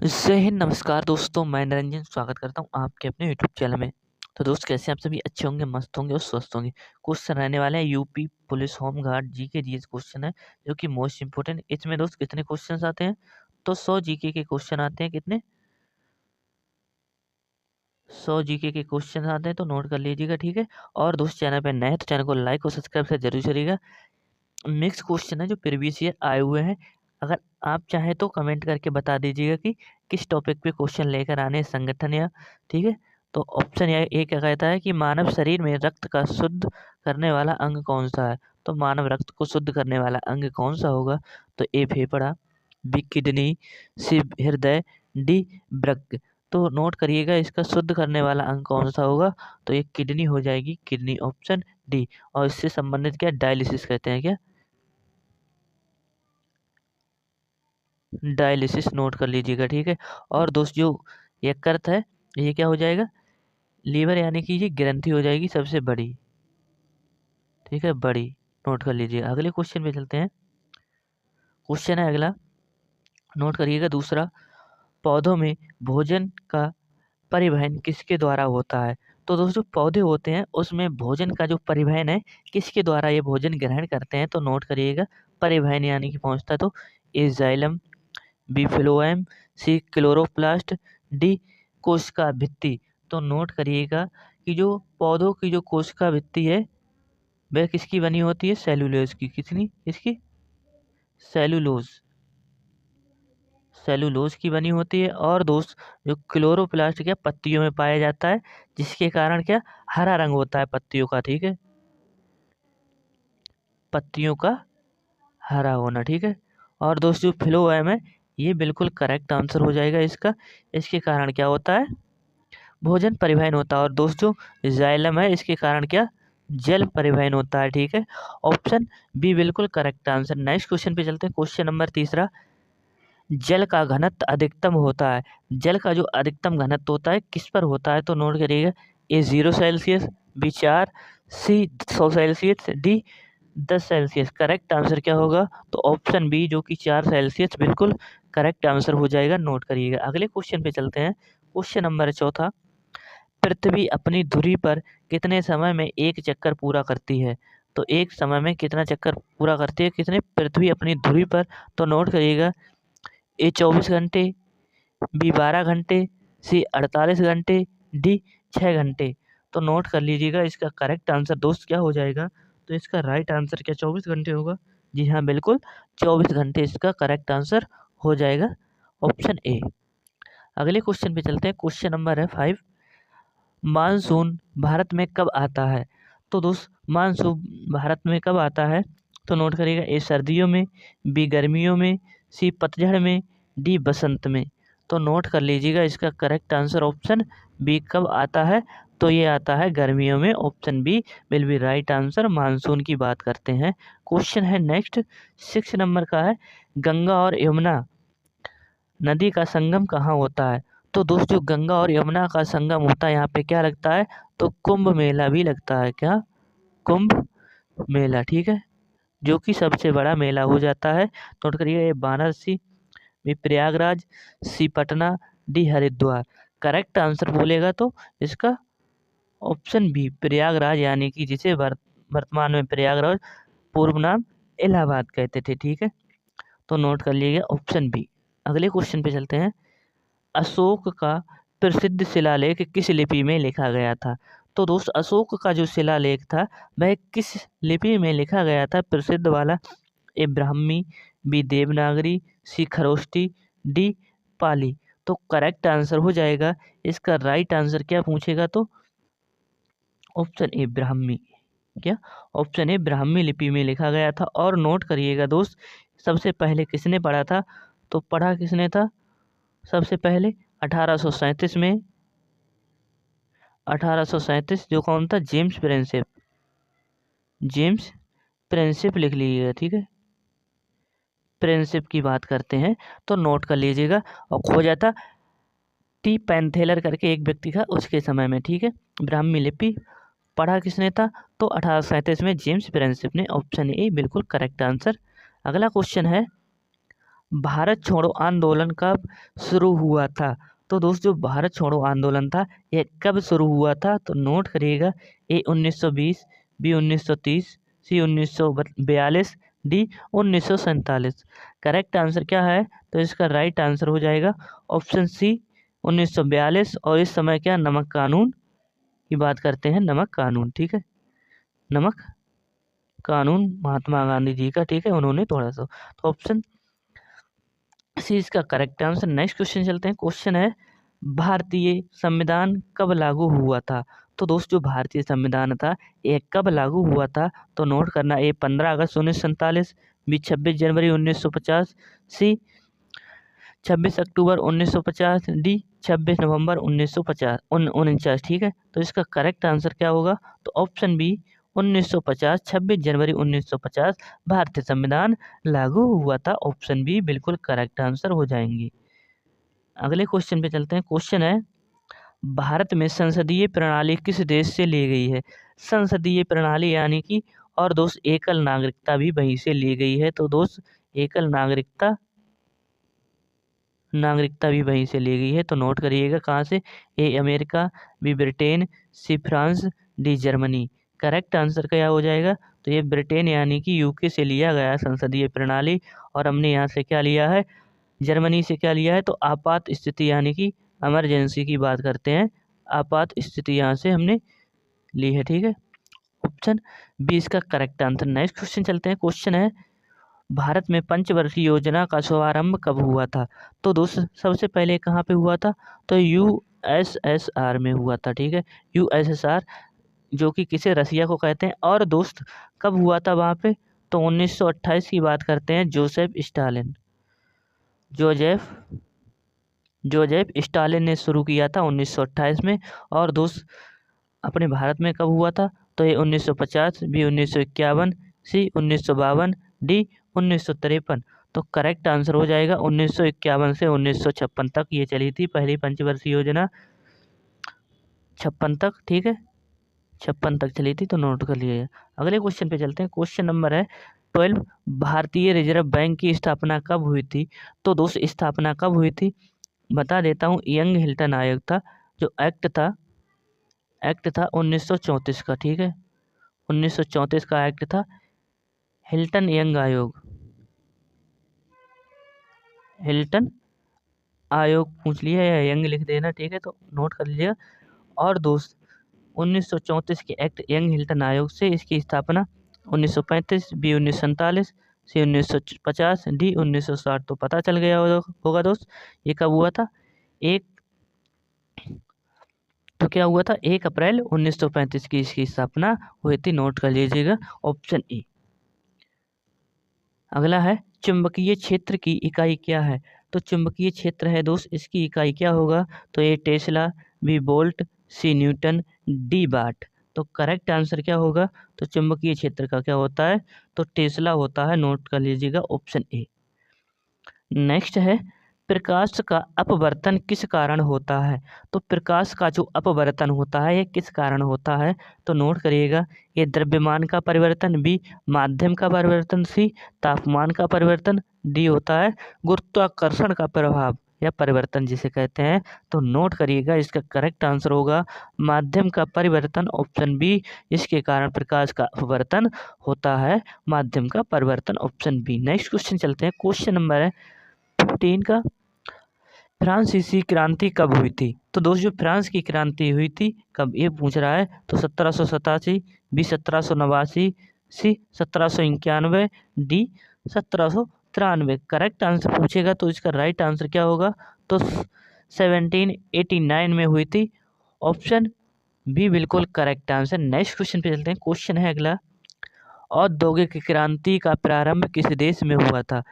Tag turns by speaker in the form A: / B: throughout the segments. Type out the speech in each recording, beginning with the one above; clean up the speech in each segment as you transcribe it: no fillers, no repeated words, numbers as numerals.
A: जय हिंद, नमस्कार दोस्तों। मैं निरंजन स्वागत करता हूँ आपके अपने यूट्यूब चैनल में। तो दोस्त, कैसे आप सभी अच्छे होंगे, मस्त होंगे और स्वस्थ होंगे। क्वेश्चन रहने वाले हैं UP police home guard GK GS question है, जो कि मोस्ट इंपोर्टेंट। इसमें दोस्त कितने क्वेश्चंस आते हैं? तो 100 जीके के क्वेश्चन आते हैं। कितने? 100 जीके के क्वेश्चन आते हैं, तो नोट कर लीजिएगा, ठीक है। और दोस्त, चैनल पर नए हैं तो चैनल को लाइक और सब्सक्राइब से जरूर करिएगा। नेक्स्ट क्वेश्चन है जो प्रीवियस ईयर आए हुए हैं। अगर आप चाहें तो कमेंट करके बता दीजिएगा कि किस टॉपिक पे क्वेश्चन लेकर आने हैं संगठन या, ठीक है। तो ऑप्शन ए क्या कहता है कि मानव शरीर में रक्त का शुद्ध करने वाला अंग कौन सा है? तो मानव रक्त को शुद्ध करने वाला अंग कौन सा होगा? तो ए फेफड़ा, बी किडनी, सी हृदय, डी वृक्क। तो नोट करिएगा, इसका शुद्ध करने वाला अंग कौन सा होगा? तो ये किडनी हो जाएगी, किडनी, ऑप्शन डी। और इससे संबंधित क्या, डायलिसिस कहते हैं क्या? डायलिसिस नोट कर लीजिएगा, ठीक है। और दोस्त, जो यकृत है, ये क्या हो जाएगा? लीवर, यानी कि ये ग्रंथि हो जाएगी सबसे बड़ी, ठीक है, बड़ी। नोट कर लीजिए। अगले क्वेश्चन पे चलते हैं। क्वेश्चन है अगला, नोट करिएगा दूसरा। पौधों में भोजन का परिवहन किसके द्वारा होता है? तो दोस्तों, पौधे होते हैं उसमें भोजन का जो परिवहन है, किसके द्वारा ये भोजन ग्रहण करते हैं? तो नोट करिएगा, परिवहन यानी कि पहुंचता है। तो ए जाइलम, बी फ्लोएम, सी क्लोरोप्लास्ट, डी कोशिका भित्ति। तो नोट करिएगा कि जो पौधों की जो कोशिका भित्ति है, वह किसकी बनी होती है? सेलुलोज की। किसकी? इसकी सेलुलोज, सेलुलोज की बनी होती है। और दोस्त, जो क्लोरोप्लास्ट क्या पत्तियों में पाया जाता है, जिसके कारण क्या, हरा रंग होता है पत्तियों का, ठीक है, पत्तियों का हरा होना, ठीक है। और दोस्त, जो फ्लोएम है, ये बिल्कुल करेक्ट आंसर हो जाएगा इसका। इसके कारण क्या होता है? भोजन परिवहन होता है। और दोस्त, जो जाइलम है, इसके कारण क्या, जल परिवहन होता है, ठीक है। ऑप्शन बी बिल्कुल करेक्ट आंसर। नेक्स्ट क्वेश्चन पे चलते हैं। क्वेश्चन नंबर तीसरा, जल का घनत्व अधिकतम होता है, जल का जो अधिकतम घनत्व होता है किस पर होता है? तो नोट करिएगा, ए 0 सेल्सियस, बी 4, सी 100 Celsius, D 10 Celsius. Correct answer क्या होगा? तो ऑप्शन बी, जो कि 4 सेल्सियस, बिल्कुल करेक्ट आंसर हो जाएगा। नोट करिएगा। अगले क्वेश्चन पे चलते हैं। क्वेश्चन नंबर चौथा, पृथ्वी अपनी धुरी पर कितने समय में एक चक्कर पूरा करती है? तो एक समय में कितना चक्कर पूरा करती है, कितने, पृथ्वी अपनी धुरी पर? तो नोट करिएगा, ए 24 घंटे, बी 12 घंटे, सी 48 घंटे, डी 6 घंटे। तो नोट कर लीजिएगा, इसका करेक्ट आंसर दोस्त क्या हो जाएगा? तो इसका राइट आंसर क्या 24 घंटे होगा? जी हाँ, बिल्कुल 24 घंटे इसका करेक्ट आंसर हो जाएगा, ऑप्शन ए। अगले क्वेश्चन पे चलते हैं। क्वेश्चन नंबर है 5, मानसून भारत में कब आता है? तो दोस्त, मानसून भारत में कब आता है? तो नोट करिएगा, ए सर्दियों में, बी गर्मियों में, सी पतझड़ में, डी बसंत में। तो नोट कर लीजिएगा, इसका करेक्ट आंसर ऑप्शन बी कब आता है? तो ये आता है गर्मियों में, option B will be right answer. Monsoon की बात करते हैं। क्वेश्चन है नेक्स्ट, 6 नंबर का है, गंगा और यमुना नदी का संगम कहाँ होता है? तो दोस्त, जो गंगा और यमुना का संगम होता है, यहाँ पे क्या लगता है? तो कुंभ मेला भी लगता है। क्या? कुंभ मेला, ठीक है, जो कि सबसे बड़ा मेला हो जाता है। नोट करिए, ये Varanasi, B Prayagraj, C Patna, D Haridwar. Correct answer बोलेगा तो इसका ऑप्शन बी प्रयागराज, यानी कि जिसे वर्तमान में प्रयागराज, पूर्व नाम इलाहाबाद कहते थे, ठीक है। तो नोट कर लीजिए ऑप्शन बी। अगले क्वेश्चन पे चलते हैं। अशोक का प्रसिद्ध शिलालेख किस लिपि में लिखा गया था? तो दोस्त, अशोक का जो शिलालेख था, वह किस लिपि में लिखा गया था प्रसिद्ध वाला? ए ब्राह्मी, बी देवनागरी, सी खरोष्टी, डी पाली। तो करेक्ट आंसर हो जाएगा, इसका राइट आंसर क्या पूछेगा? तो ऑप्शन ए ब्राह्मी। क्या? ऑप्शन ए ब्राह्मी लिपि में लिखा गया था। और नोट करिएगा दोस्त, सबसे पहले किसने पढ़ा था? तो पढ़ा किसने था सबसे पहले? 1837 में, 1837, जो कौन था? जेम्स प्रिंसेप, जेम्स प्रिंसेप लिख लीजिएगा, ठीक है, प्रिंसेप की बात करते हैं। तो नोट कर लीजिएगा। और खोजा था टी पैंथेलर करके एक व्यक्ति था उसके समय में, ठीक है। ब्राह्मी लिपि पढ़ा किसने था? तो 1837 में जेम्स प्रिंसेप ने, ऑप्शन ए बिल्कुल करेक्ट आंसर। अगला क्वेश्चन है, भारत छोड़ो आंदोलन कब शुरू हुआ था? तो दोस्तों जो भारत छोड़ो आंदोलन था यह कब शुरू हुआ था? तो नोट करिएगा, ए 1920, बी 1930, सी 1942, डी 1947। करेक्ट आंसर क्या है? तो इसका राइट आंसर हो जाएगा ऑप्शन सी 1942। और इस समय क्या नमक कानून की बात करते हैं, नमक कानून, ठीक है, नमक कानून महात्मा गांधी जी का, ठीक है, उन्होंने थोड़ा सा, तो ऑप्शन सी इसका करेक्ट आंसर। नेक्स्ट क्वेश्चन चलते हैं। क्वेश्चन है भारतीय संविधान कब लागू हुआ था? तो दोस्तों जो भारतीय संविधान था ये कब लागू हुआ था? तो नोट करना, ए 15 अगस्त 1947, बी 26 जनवरी 1950, सी 26 अक्टूबर 1950, डी 26 नवंबर 1949, ठीक है। तो इसका करेक्ट आंसर क्या होगा? तो ऑप्शन बी 1950, 26 जनवरी 1950 भारतीय संविधान लागू हुआ था। ऑप्शन बी बिल्कुल करेक्ट आंसर हो जाएंगे। अगले क्वेश्चन पे चलते हैं। क्वेश्चन है भारत में संसदीय प्रणाली किस देश से ली गई है? संसदीय प्रणाली यानी कि, और दोस्त एकल नागरिकता भी वहीं से ली गई है। तो दोस्त एकल नागरिकता भी वहीं से ली गई है। तो नोट करिएगा कहाँ से, A America, B Britain, C France, D Germany. Correct answer क्या हो जाएगा? तो ये ब्रिटेन यानी कि यूके से लिया गया संसदीय प्रणाली। और हमने यहाँ से क्या लिया है? जर्मनी से क्या लिया है? तो आपात स्थिति यानी कि इमरजेंसी की बात करते हैं, आपात स्थिति यहाँ से हमने ली है, ठीक है। ऑप्शन बी इसका करेक्ट आंसर। नेक्स्ट क्वेश्चन चलते हैं। क्वेश्चन है भारत में पंचवर्षीय योजना का शुभारंभ कब हुआ था? तो दोस्त सबसे पहले कहाँ पे हुआ था? तो यूएसएसआर में हुआ था, ठीक है, यूएसएसआर, जो कि किसे, रसिया को कहते हैं। और दोस्त कब हुआ था वहाँ पे? तो 1928 की बात करते हैं, जोसेफ स्टालिन ने शुरू किया था 1928 में। और दोस्त अपने भारत में कब हुआ था? तो ये 1950, बी 1951, सी 1952, डी 1953। तो करेक्ट आंसर हो जाएगा 1951 से 1956 तक ये चली थी पहली पंचवर्षीय योजना, 56 तक, ठीक है, 56 तक चली थी। तो नोट कर लिया। अगले क्वेश्चन पे चलते हैं। क्वेश्चन नंबर है 12, भारतीय रिजर्व बैंक की स्थापना कब हुई थी? तो दोस्त स्थापना कब हुई थी बता देता हूँ, यंग हिल्टन आयोग था, जो एक्ट था 1934 का, ठीक है, 1934 का एक्ट था, हिल्टन यंग आयोग, हिल्टन आयोग पूछ लिया या यंग लिख देना, ठीक है, तो नोट कर लीजिएगा। और दोस्त 1934 के एक्ट यंग हिल्टन आयोग से इसकी स्थापना 1935, बी 1947, सी 1950, डी 1960। तो पता चल गया होगा दोस्त ये कब हुआ था। तो क्या हुआ था, 1 अप्रैल 1935 की इसकी स्थापना हुई थी। नोट कर लीजिएगा ऑप्शन ए। अगला है चुंबकीय क्षेत्र की इकाई क्या है? तो चुंबकीय क्षेत्र है दोस्त, इसकी इकाई क्या होगा? तो ए टेस्ला, बी वोल्ट, सी न्यूटन, डी वाट। तो करेक्ट आंसर क्या होगा? तो चुंबकीय क्षेत्र का क्या होता है? तो टेस्ला होता है। नोट कर लीजिएगा ऑप्शन ए। नेक्स्ट है प्रकाश का अपवर्तन किस कारण होता है? तो प्रकाश का जो अपवर्तन होता है ये किस कारण होता है? तो नोट करिएगा, ये द्रव्यमान का परिवर्तन, बी माध्यम का परिवर्तन, सी तापमान का परिवर्तन, डी होता है गुरुत्वाकर्षण का प्रभाव या परिवर्तन जिसे कहते हैं। तो नोट करिएगा इसका करेक्ट आंसर होगा माध्यम का परिवर्तन, ऑप्शन बी, इसके कारण प्रकाश का अपवर्तन होता है, माध्यम का परिवर्तन, ऑप्शन बी। नेक्स्ट क्वेश्चन चलते हैं। क्वेश्चन नंबर है 15 का, फ्रांसीसी क्रांति कब हुई थी? तो दोस्त जो फ्रांस की क्रांति हुई थी कब ये पूछ रहा है। तो 1787, बी 1789, सी 1791, डी 1793। करेक्ट आंसर पूछेगा तो इसका राइट आंसर क्या होगा? तो 1789 में हुई थी, ऑप्शन बी बिल्कुल करेक्ट आंसर। नेक्स्ट क्वेश्चन पे चलते हैं। क्वेश्चन है अगला, औद्योगिक क्रांति का प्रारंभ किस देश में हुआ था?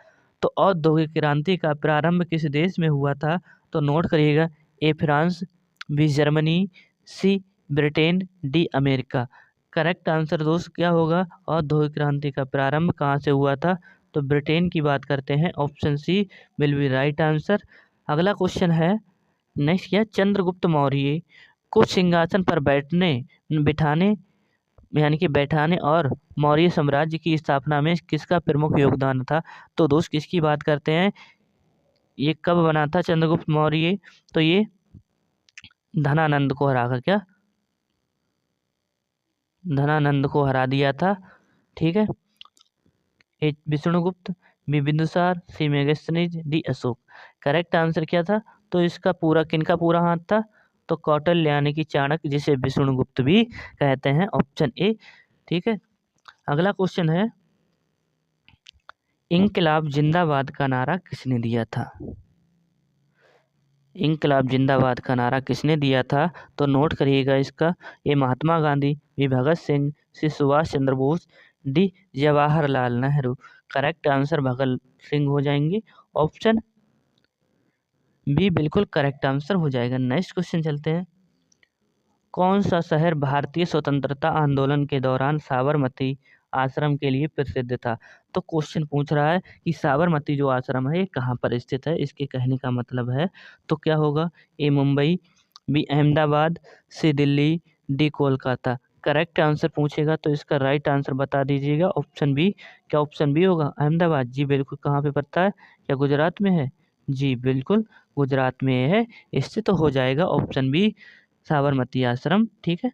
A: तो औद्योगिक क्रांति का प्रारंभ किस देश में हुआ था? तो नोट करिएगा, A France, B Germany, C Britain, D America. Correct answer दोस्त क्या होगा? औद्योगिक क्रांति का प्रारंभ कहाँ से हुआ था? तो ब्रिटेन की बात करते हैं, option C will be right answer. अगला क्वेश्चन है नेक्स्ट क्या, चंद्रगुप्त मौर्य को सिंहासन पर बिठाने यानी कि बैठाने और मौर्य साम्राज्य की स्थापना में किसका प्रमुख योगदान था। तो दोस्त किसकी बात करते हैं, ये कब बना था चंद्रगुप्त मौर्य, तो ये धनानंद को हराकर, क्या धनानंद को हरा दिया था। ठीक है, A Vishnugupta, B Bindusara, C Megasthenes, D Ashoka. Correct answer क्या था, तो इसका पूरा किनका पूरा हाथ था, तो कौटिल्य यानी कि चाणक्य, जिसे विष्णुगुप्त भी कहते हैं, ऑप्शन ए। ठीक है, अगला क्वेश्चन है, इंकलाब जिंदाबाद का नारा किसने दिया था। इंकलाब जिंदाबाद का नारा किसने दिया था, तो नोट करिएगा इसका, A Mahatma Gandhi, B Bhagat Singh, C Subhash Chandra Bose, D Jawaharlal Nehru. Correct answer Bhagat Singh हो जाएंगे, ऑप्शन बी बिल्कुल करेक्ट आंसर हो जाएगा। नेक्स्ट क्वेश्चन चलते हैं, कौन सा शहर भारतीय स्वतंत्रता आंदोलन के दौरान साबरमती आश्रम के लिए प्रसिद्ध था। तो क्वेश्चन पूछ रहा है कि साबरमती जो आश्रम है ये कहाँ पर स्थित है, इसके कहने का मतलब है तो क्या होगा, A Mumbai, B Ahmedabad, C Delhi, D Kolkata. Correct answer पूछेगा तो इसका राइट आंसर बता दीजिएगा, ऑप्शन बी। क्या ऑप्शन बी होगा, अहमदाबाद। जी बिल्कुल, कहाँ पे पड़ता है, क्या गुजरात में है, जी बिल्कुल गुजरात में है, इससे तो हो जाएगा ऑप्शन बी साबरमती आश्रम। ठीक है,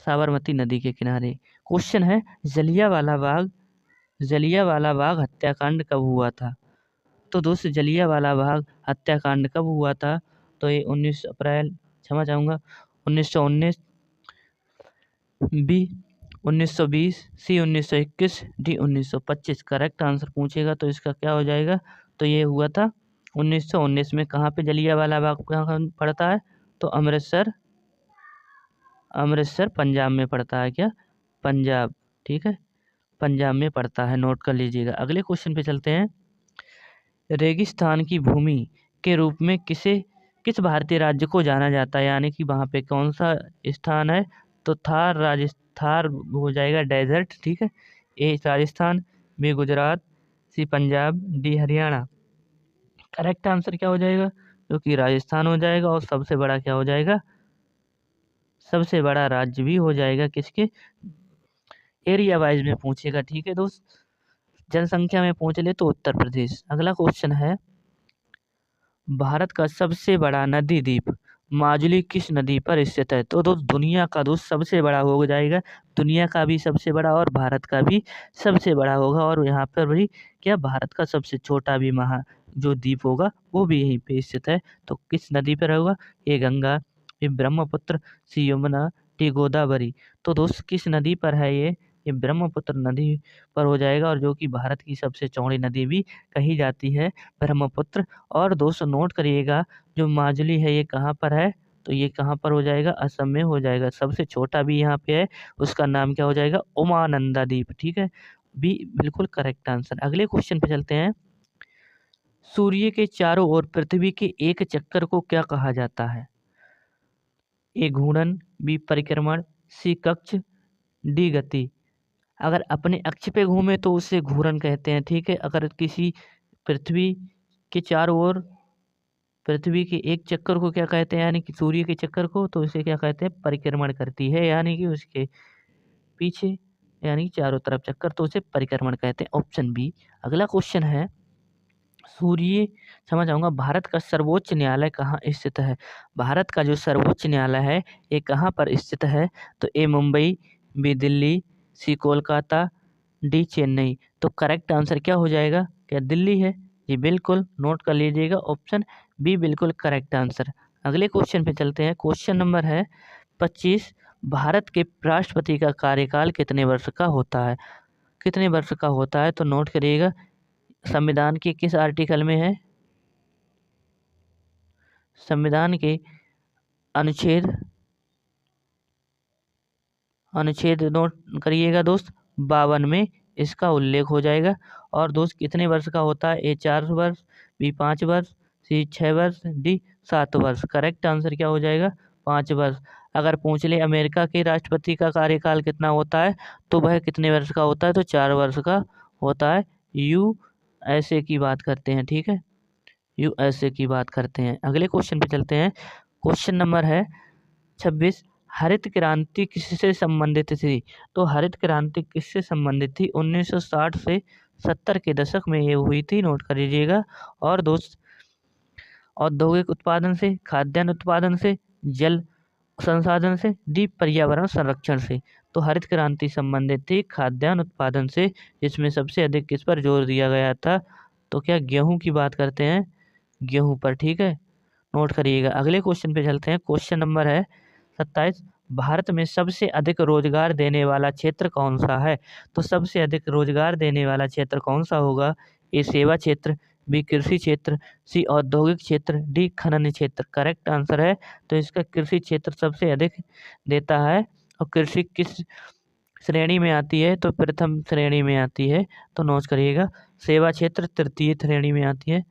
A: साबरमती नदी के किनारे। क्वेश्चन है, जलियांवाला बाग हत्याकांड कब हुआ था। तो दोस्त जलियांवाला बाग हत्याकांड कब हुआ था, तो ये 19 अप्रैल, क्षमा चाहूँगा, 1919, बी 1920, सी 1921, डी 1925। करेक्ट आंसर पूछेगा तो इसका क्या हो जाएगा, तो ये हुआ था 1919 में। कहाँ पे जलियांवाला बाग कहाँ पड़ता है, तो अमृतसर, अमृतसर पंजाब में पड़ता है, क्या पंजाब। ठीक है, पंजाब में पड़ता है, नोट कर लीजिएगा। अगले क्वेश्चन पे चलते हैं, रेगिस्तान की भूमि के रूप में किस भारतीय राज्य को जाना जाता है, यानी कि वहाँ पे कौन सा स्थान है, तो थार हो जाएगा डेजर्ट। ठीक है, A Rajasthan, B Gujarat, C Punjab, D Haryana. Correct answer क्या हो जाएगा, जो कि राजस्थान हो जाएगा, और सबसे बड़ा क्या हो जाएगा, सबसे बड़ा राज्य भी हो जाएगा किसके, एरिया वाइज में पूछेगा। ठीक है दोस्त, जनसंख्या में पूछ ले तो उत्तर प्रदेश। अगला क्वेश्चन है, भारत का सबसे बड़ा नदी द्वीप माजुली किस नदी पर स्थित है। तो दोस्त दुनिया का दोस्त सबसे बड़ा हो जाएगा, दुनिया का भी सबसे बड़ा और भारत का भी सबसे बड़ा होगा, और यहाँ पर भी क्या भारत का सबसे छोटा भी जो द्वीप होगा वो भी यहीं पे स्थित है। तो किस नदी पर होगा, ये गंगा, ये ब्रह्मपुत्र, सी यमुना, टी गोदावरी। तो दोस्त किस नदी पर है ये ब्रह्मपुत्र नदी पर हो जाएगा, और जो कि भारत की सबसे चौड़ी नदी भी कही जाती है ब्रह्मपुत्र। और दोस्तों नोट करिएगा, जो माजुली है ये कहाँ पर है, तो ये कहाँ पर हो जाएगा, असम में हो जाएगा। सबसे छोटा भी यहाँ पे है, उसका नाम क्या हो जाएगा, उमानंदा द्वीप। ठीक है, बी बिल्कुल करेक्ट आंसर। अगले क्वेश्चन पे चलते हैं, सूर्य के चारों ओर पृथ्वी के एक चक्कर को क्या कहा जाता है। ए घूर्णन, बी परिक्रमण, सी कक्ष, डी गति। अगर अपने अक्ष पे घूमे तो उसे घूर्णन कहते हैं। ठीक है, अगर किसी पृथ्वी के चारों ओर, पृथ्वी के एक चक्कर को क्या कहते हैं, यानी कि सूर्य के चक्कर को, तो उसे क्या कहते हैं, परिक्रमण करती है, यानी कि उसके पीछे, यानी कि चारों तरफ चक्कर, तो उसे परिक्रमण कहते हैं, ऑप्शन बी। अगला क्वेश्चन है, समझ आऊंगा, भारत का सर्वोच्च न्यायालय कहाँ स्थित है। भारत का जो सर्वोच्च न्यायालय है ये कहाँ पर स्थित है, तो ए मुंबई, बी दिल्ली, सी कोलकाता, डी चेन्नई। तो करेक्ट आंसर क्या हो जाएगा, क्या दिल्ली है, जी बिल्कुल, नोट कर लीजिएगा, ऑप्शन बी बिल्कुल करेक्ट आंसर। अगले क्वेश्चन पे चलते हैं, क्वेश्चन नंबर है 25, भारत के राष्ट्रपति का कार्यकाल कितने वर्ष का होता है, कितने वर्ष का होता है, तो नोट करिएगा, संविधान के किस आर्टिकल में है, संविधान के अनुच्छेद अनुच्छेद नोट करिएगा दोस्त, 52 में इसका उल्लेख हो जाएगा। और दोस्त कितने वर्ष का होता है, ए 4 वर्ष, बी 5 वर्ष, सी 6 वर्ष, डी 7 वर्ष। करेक्ट आंसर क्या हो जाएगा, 5 वर्ष। अगर पूछ ले अमेरिका के राष्ट्रपति का कार्यकाल कितना होता है, तो वह कितने वर्ष का होता है, तो 4 वर्ष का होता है। USA की बात करते हैं। ठीक है, USA की बात करते हैं। अगले क्वेश्चन पे चलते हैं, क्वेश्चन नंबर है 26, हरित क्रांति किससे संबंधित थी? तो हरित क्रांति किससे संबंधित थी? 1960 से 70 के दशक में ये हुई थी, नोट कर लीजिएगा। और दोस्त औद्योगिक उत्पादन से, खाद्यान्न उत्पादन से, जल संसाधन से, डी पर्यावरण संरक्षण से। तो हरित क्रांति संबंधित थी खाद्यान्न उत्पादन से, जिसमें सबसे अधिक किस पर जोर दिया गया था? तो क्या गेहूं की बात करते हैं? गेहूं पर, ठीक है, नोट करिएगा। अगले क्वेश्चन पे चलते हैं। क्वेश्चन नंबर है 27। भारत में सबसे अधिक रोजगार देने वाला क्षेत्र कौन सा है? तो सबसे अधिक रोजगार देने वाला क्षेत्र कौन सा होगा? ए सेवा क्षेत्र, बी कृषि क्षेत्र, सी औद्योगिक क्षेत्र, डी खनन क्षेत्र। करेक्ट आंसर है तो इसका कृषि क्षेत्र सबसे अधिक देता है। और कृषि किस श्रेणी में आती है? तो प्रथम श्रेणी में आती है, तो नोट करिएगा। सेवा क्षेत्र तृतीय श्रेणी में आती है,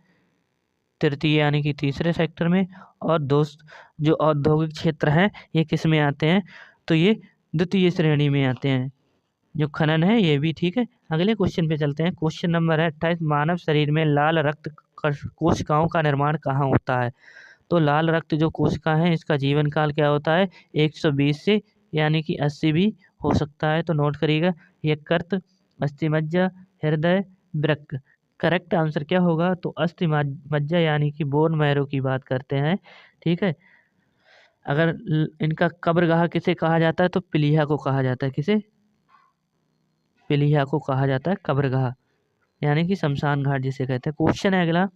A: तृतीय यानी कि तीसरे सेक्टर में। और दोस्त जो औद्योगिक क्षेत्र हैं ये किस में आते हैं? तो ये द्वितीय श्रेणी में आते हैं। जो खनन है ये भी, ठीक है। अगले क्वेश्चन पे चलते हैं। क्वेश्चन नंबर है 28। मानव शरीर में लाल रक्त कोशिकाओं का निर्माण कहाँ होता है? तो लाल रक्त जो कोशिका है इसका जीवन काल क्या होता है? 120 से यानी कि 80 भी हो सकता है, तो नोट करिएगा। यकृत, अस्थिमज्जा, हृदय, वृक्क। करेक्ट आंसर क्या होगा? तो अस्थिमज्जा यानी कि बोन मैरो की बात करते हैं, ठीक है। अगर इनका कब्रगाह किसे कहा जाता है? तो पीलिया को कहा जाता है। किसे? पीलिया को कहा जाता है कब्रगाह, यानी कि शमशान घाट जिसे कहते हैं। क्वेश्चन है अगला।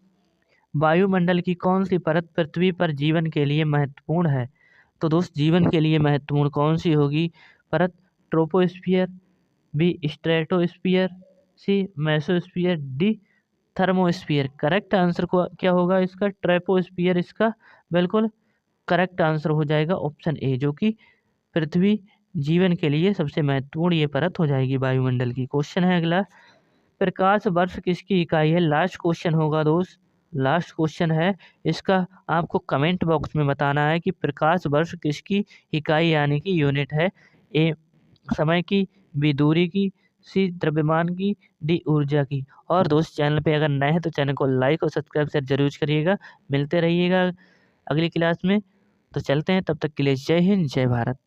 A: वायुमंडल की कौन सी परत पृथ्वी पर जीवन के लिए महत्वपूर्ण है? तो दोस्त जीवन के लिए महत्वपूर्ण कौन सी होगी परत? Troposphere, B stratosphere, C mesosphere, D thermosphere. Correct answer को क्या होगा इसका? ट्रोपोस्फियर इसका बिल्कुल करेक्ट आंसर हो जाएगा, ऑप्शन ए, जो कि पृथ्वी जीवन के लिए सबसे महत्वपूर्ण ये परत हो जाएगी वायुमंडल की। क्वेश्चन है अगला। प्रकाश वर्ष किसकी इकाई है? लास्ट क्वेश्चन होगा दोस्त, लास्ट क्वेश्चन है। इसका आपको कमेंट बॉक्स में बताना है कि प्रकाश वर्ष किसकी इकाई यानी कि यूनिट है। ए समय की, बी दूरी की, सी द्रव्यमान की, डी ऊर्जा की। और दोस्त चैनल पे अगर नए हैं तो चैनल को लाइक और सब्सक्राइब से जरूर करिएगा। मिलते रहिएगा अगली क्लास में। तो चलते हैं, तब तक के लिए जय हिंद, जय भारत।